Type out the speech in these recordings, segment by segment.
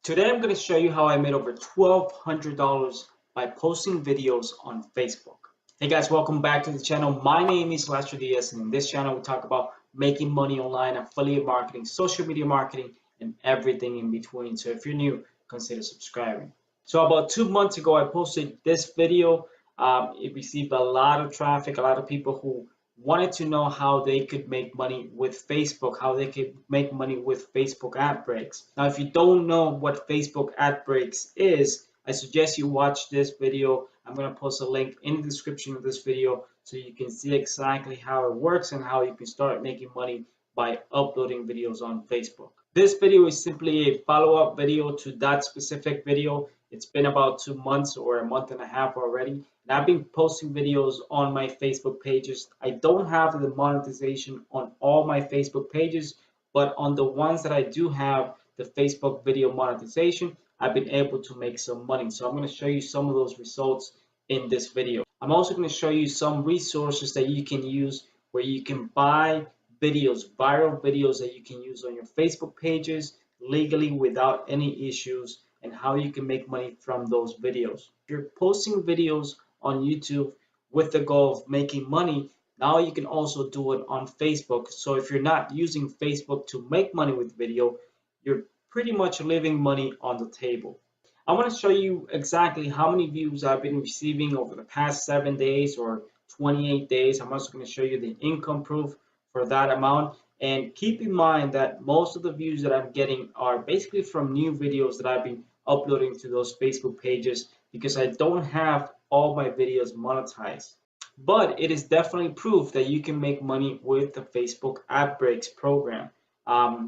Today I'm going to show you how I made over $1,200 by posting videos on Facebook. Hey guys, welcome back to the channel. My name is Lester Diaz, and in this channel we talk about making money online, affiliate marketing, social media marketing, and everything in between. So if you're new, consider subscribing. So about 2 months ago, I posted this video. It received a lot of traffic, a lot of people who wanted to know how they could make money with Facebook, how they could make money with Facebook ad breaks. Now, if you don't know what Facebook ad breaks is, I suggest you watch this video. I'm going to post a link in the description of this video so you can see exactly how it works and how you can start making money by uploading videos on Facebook. This video is simply a follow-up video to that specific video. It's been about 2 months or a month and a half already, and I've been posting videos on my Facebook pages. I don't have the monetization on all my Facebook pages, but on the ones that I do have the Facebook video monetization, I've been able to make some money. So I'm going to show you some of those results in this video. I'm also going to show you some resources that you can use where you can buy videos, viral videos that you can use on your Facebook pages legally without any issues, and how you can make money from those videos. If you're posting videos on YouTube with the goal of making money, now you can also do it on Facebook. So if you're not using Facebook to make money with video, you're pretty much leaving money on the table. I want to show you exactly how many views I've been receiving over the past 7 days or 28 days. I'm also going to show you the income proof for that amount. And keep in mind that most of the views that I'm getting are basically from new videos that I've been uploading to those Facebook pages, because I don't have all my videos monetized. But it is definitely proof that you can make money with the Facebook Ad Breaks program.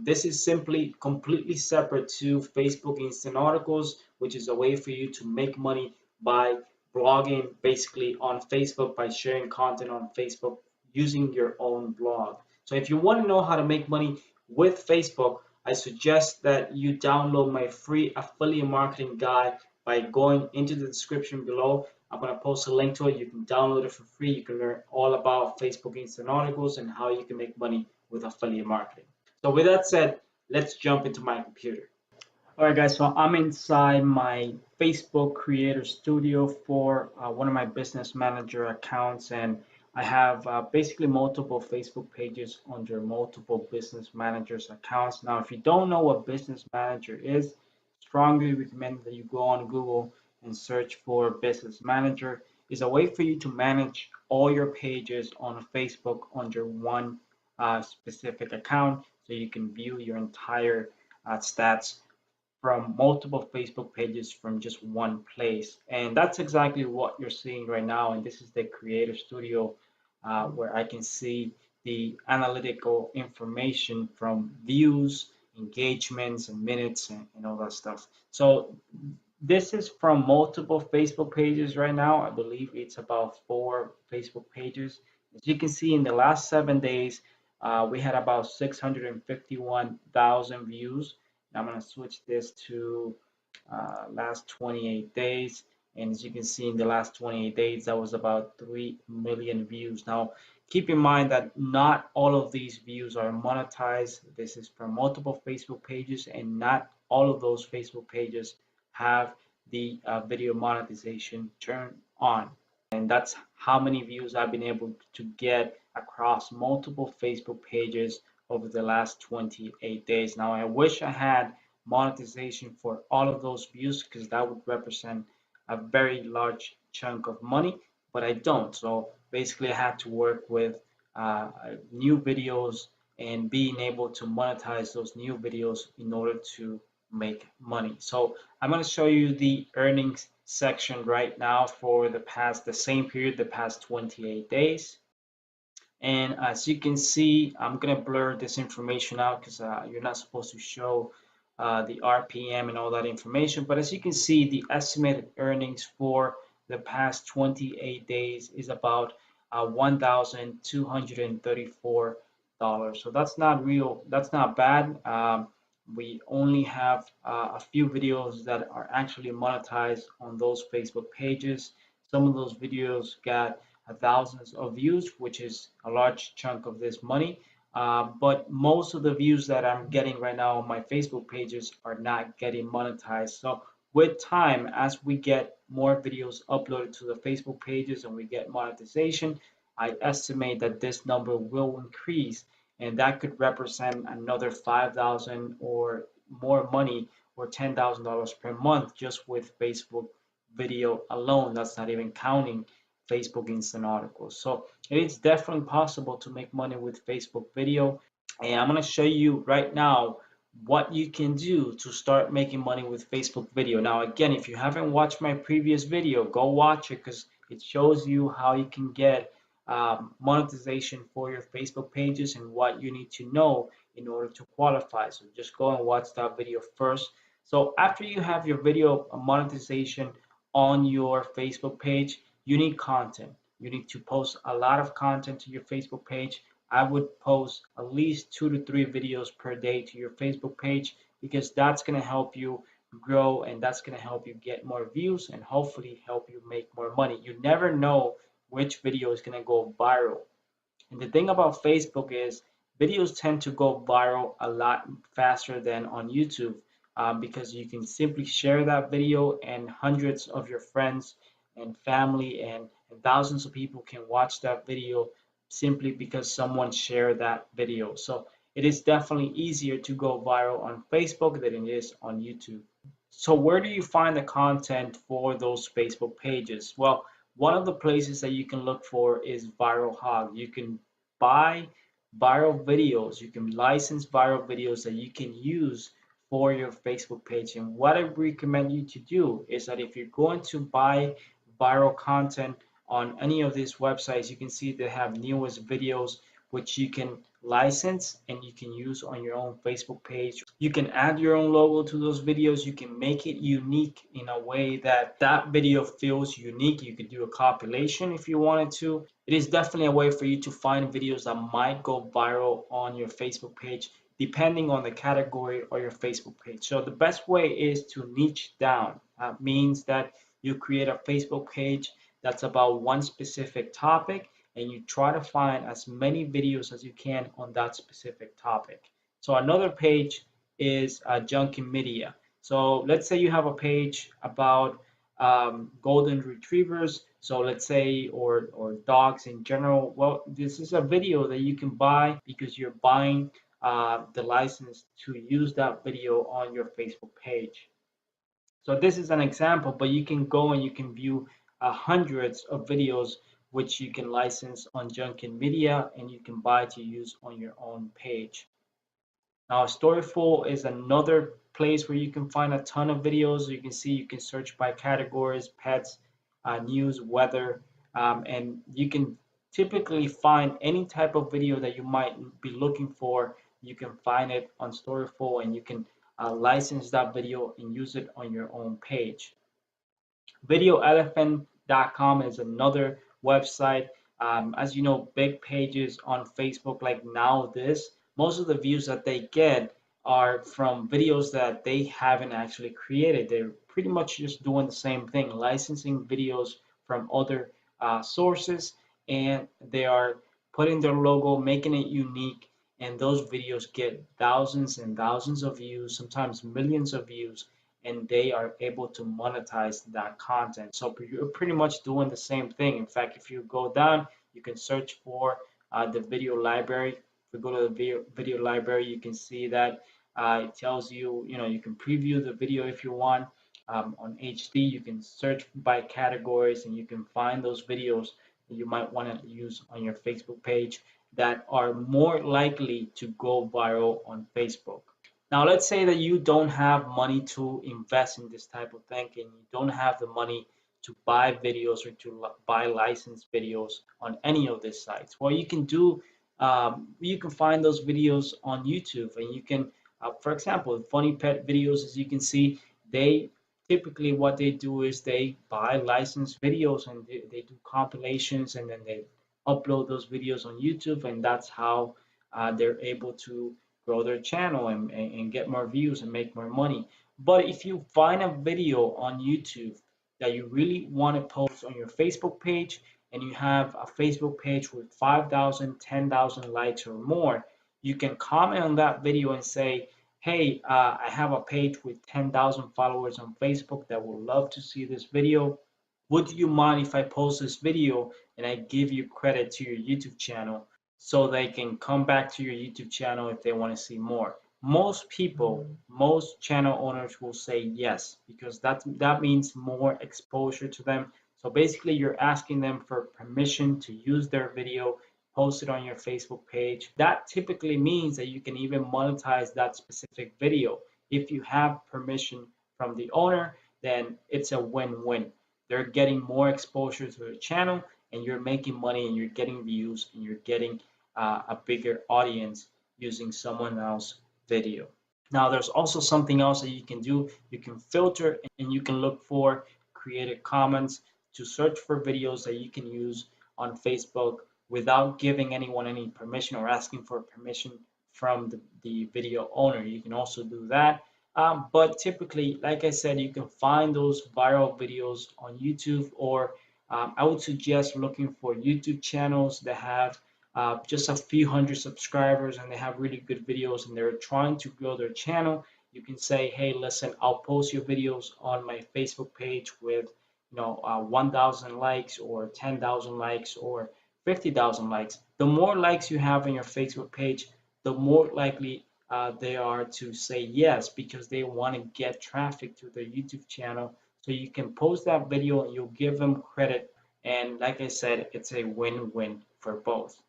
This is simply completely separate to Facebook Instant Articles, which is a way for you to make money by blogging basically on Facebook, by sharing content on Facebook using your own blog. So if you want to know how to make money with Facebook, I suggest that you download my free affiliate marketing guide by going into the description below. I'm going to post a link to it. You can download it for free. You can learn all about Facebook Instant Articles and how you can make money with affiliate marketing. So with that said, let's jump into my computer. All right, guys, so I'm inside my Facebook Creator Studio for one of my business manager accounts, and I have basically multiple Facebook pages under multiple business managers accounts. Now, if you don't know what business manager is, strongly recommend that you go on Google and search for business manager. It's a way for you to manage all your pages on Facebook under one specific account, so you can view your entire stats from multiple Facebook pages from just one place. And that's exactly what you're seeing right now. And this is the Creator Studio where I can see the analytical information from views, engagements, and minutes, and all that stuff. So this is from multiple Facebook pages right now. I believe it's about 4 Facebook pages. As you can see, in the last 7 days, we had about 651,000 views. I'm going to switch this to last 28 days. And as you can see, in the last 28 days, that was about 3 million views. Now, keep in mind that not all of these views are monetized. This is from multiple Facebook pages, and not all of those Facebook pages have the video monetization turned on. And that's how many views I've been able to get across multiple Facebook pages over the last 28 days. Now, I wish I had monetization for all of those views, because that would represent a very large chunk of money, but I don't. So basically, I had to work with new videos and being able to monetize those new videos in order to make money. So I'm going to show you the earnings section right now for the same period, the past 28 days. And as you can see, I'm going to blur this information out because you're not supposed to show the RPM and all that information. But as you can see, the estimated earnings for the past 28 days is about $1,234. So that's not bad. We only have a few videos that are actually monetized on those Facebook pages. Some of those videos got thousands of views, which is a large chunk of this money. but most of the views that I'm getting right now on my Facebook pages are not getting monetized. So with time, as we get more videos uploaded to the Facebook pages and we get monetization, I estimate that this number will increase, and that could represent another 5,000 or more money, or $10,000 per month just with Facebook video alone. That's not even counting Facebook Instant Articles. So it is definitely possible to make money with Facebook video. And I'm going to show you right now what you can do to start making money with Facebook video. Now, again, if you haven't watched my previous video, go watch it because it shows you how you can get monetization for your Facebook pages and what you need to know in order to qualify. So just go and watch that video first. So after you have your video monetization on your Facebook page, you need content. You need to post a lot of content to your Facebook page. I would post at least 2 to 3 videos per day to your Facebook page because that's going to help you grow and that's going to help you get more views and hopefully help you make more money. You never know which video is going to go viral. And the thing about Facebook is videos tend to go viral a lot faster than on YouTube, because you can simply share that video and hundreds of your friends and family and thousands of people can watch that video simply because someone shared that video. So it is definitely easier to go viral on Facebook than it is on YouTube. So where do you find the content for those Facebook pages? Well, one of the places that you can look for is Viral Hog. You can buy viral videos. You can license viral videos that you can use for your Facebook page. And what I recommend you to do is that if you're going to buy viral content on any of these websites, you can see they have newest videos which you can license and you can use on your own Facebook page. You can add your own logo to those videos. You can make it unique in a way that that video feels unique. You could do a compilation if you wanted to. It is definitely a way for you to find videos that might go viral on your Facebook page depending on the category or your Facebook page. So the best way is to niche down. That means that you create a Facebook page that's about one specific topic and you try to find as many videos as you can on that specific topic. So another page is Junkie Media. So let's say you have a page about golden retrievers. So let's say, or dogs in general. Well, this is a video that you can buy because you're buying the license to use that video on your Facebook page. So this is an example, but you can go and you can view hundreds of videos which you can license on Junkie Media and you can buy to use on your own page. Now, Storyful is another place where you can find a ton of videos. You can see you can search by categories, pets, news, weather, and you can typically find any type of video that you might be looking for. You can find it on Storyful and you can license that video and use it on your own page. VideoElephant.com is another website. As you know, big pages on Facebook like Now This, most of the views that they get are from videos that they haven't actually created. They're pretty much just doing the same thing, licensing videos from other sources, and they are putting their logo, making it unique, and those videos get thousands and thousands of views, sometimes millions of views, and they are able to monetize that content. So you're pretty much doing the same thing. In fact, if you go down, you can search for the video library. If you go to the video library, you can see that it tells you, you can preview the video if you want on HD. You can search by categories and you can find those videos that you might want to use on your Facebook page that are more likely to go viral on Facebook. Now, let's say that you don't have money to invest in this type of thing and you don't have the money to buy videos or to buy licensed videos on any of these sites. Well, you can do, you can find those videos on YouTube and you can, for example, funny pet videos, as you can see, they typically what they do is they buy licensed videos and they do compilations and then they upload those videos on YouTube, and that's how they're able to grow their channel and get more views and make more money. But if you find a video on YouTube that you really want to post on your Facebook page and you have a Facebook page with 5,000, 10,000 likes or more, You can comment on that video and say, hey, I have a page with 10,000 followers on Facebook that would love to see this video. Would you mind if I post this video and I give you credit to your YouTube channel so they can come back to your YouTube channel if they want to see more? Most people, most channel owners will say yes, because that means more exposure to them. So basically you're asking them for permission to use their video, post it on your Facebook page. That typically means that you can even monetize that specific video. If you have permission from the owner, then it's a win-win. They're getting more exposure to their channel, and you're making money, and you're getting views, and you're getting a bigger audience using someone else's video. Now, there's also something else that you can do. You can filter, and you can look for created comments to search for videos that you can use on Facebook without giving anyone any permission or asking for permission from the video owner. You can also do that. But typically, like I said, you can find those viral videos on YouTube, or I would suggest looking for YouTube channels that have just a few hundred subscribers and they have really good videos and they're trying to grow their channel. You can say, hey, listen, I'll post your videos on my Facebook page with 1,000 likes or 10,000 likes or 50,000 likes. The more likes you have on your Facebook page, the more likely they are to say yes, because they want to get traffic to their YouTube channel. So you can post that video and you'll give them credit. And like I said, it's a win-win for both.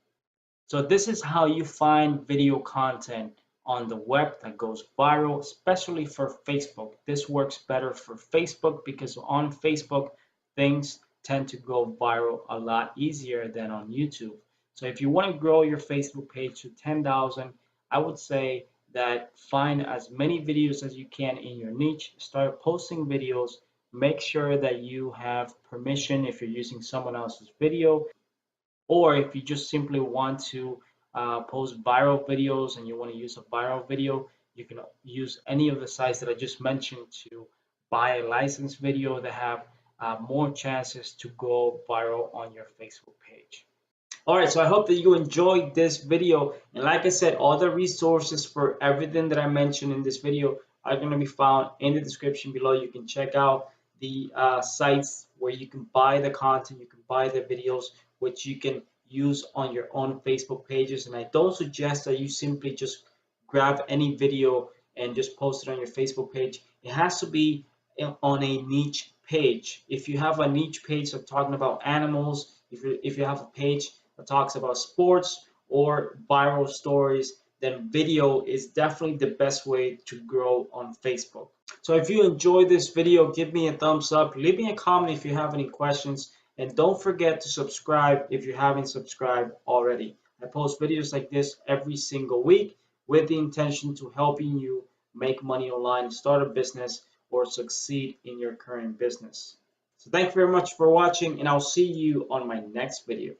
So this is how you find video content on the web that goes viral, especially for Facebook. This works better for Facebook because on Facebook, things tend to go viral a lot easier than on YouTube. So if you want to grow your Facebook page to 10,000, I would say that find as many videos as you can in your niche, start posting videos, make sure that you have permission if you're using someone else's video, or if you just simply want to post viral videos and you want to use a viral video, you can use any of the sites that I just mentioned to buy a licensed video that have more chances to go viral on your Facebook page. All right, so I hope that you enjoyed this video. And like I said, all the resources for everything that I mentioned in this video are going to be found in the description below. You can check out the sites where you can buy the content, you can buy the videos, which you can use on your own Facebook pages. And I don't suggest that you simply just grab any video and just post it on your Facebook page. It has to be on a niche page. If you have a niche page of talking about animals, if you have a page that talks about sports or viral stories, then video is definitely the best way to grow on Facebook. So if you enjoyed this video, give me a thumbs up, leave me a comment if you have any questions, and don't forget to subscribe if you haven't subscribed already. I post videos like this every single week with the intention to helping you make money online, start a business, or succeed in your current business. So thank you very much for watching, and I'll see you on my next video.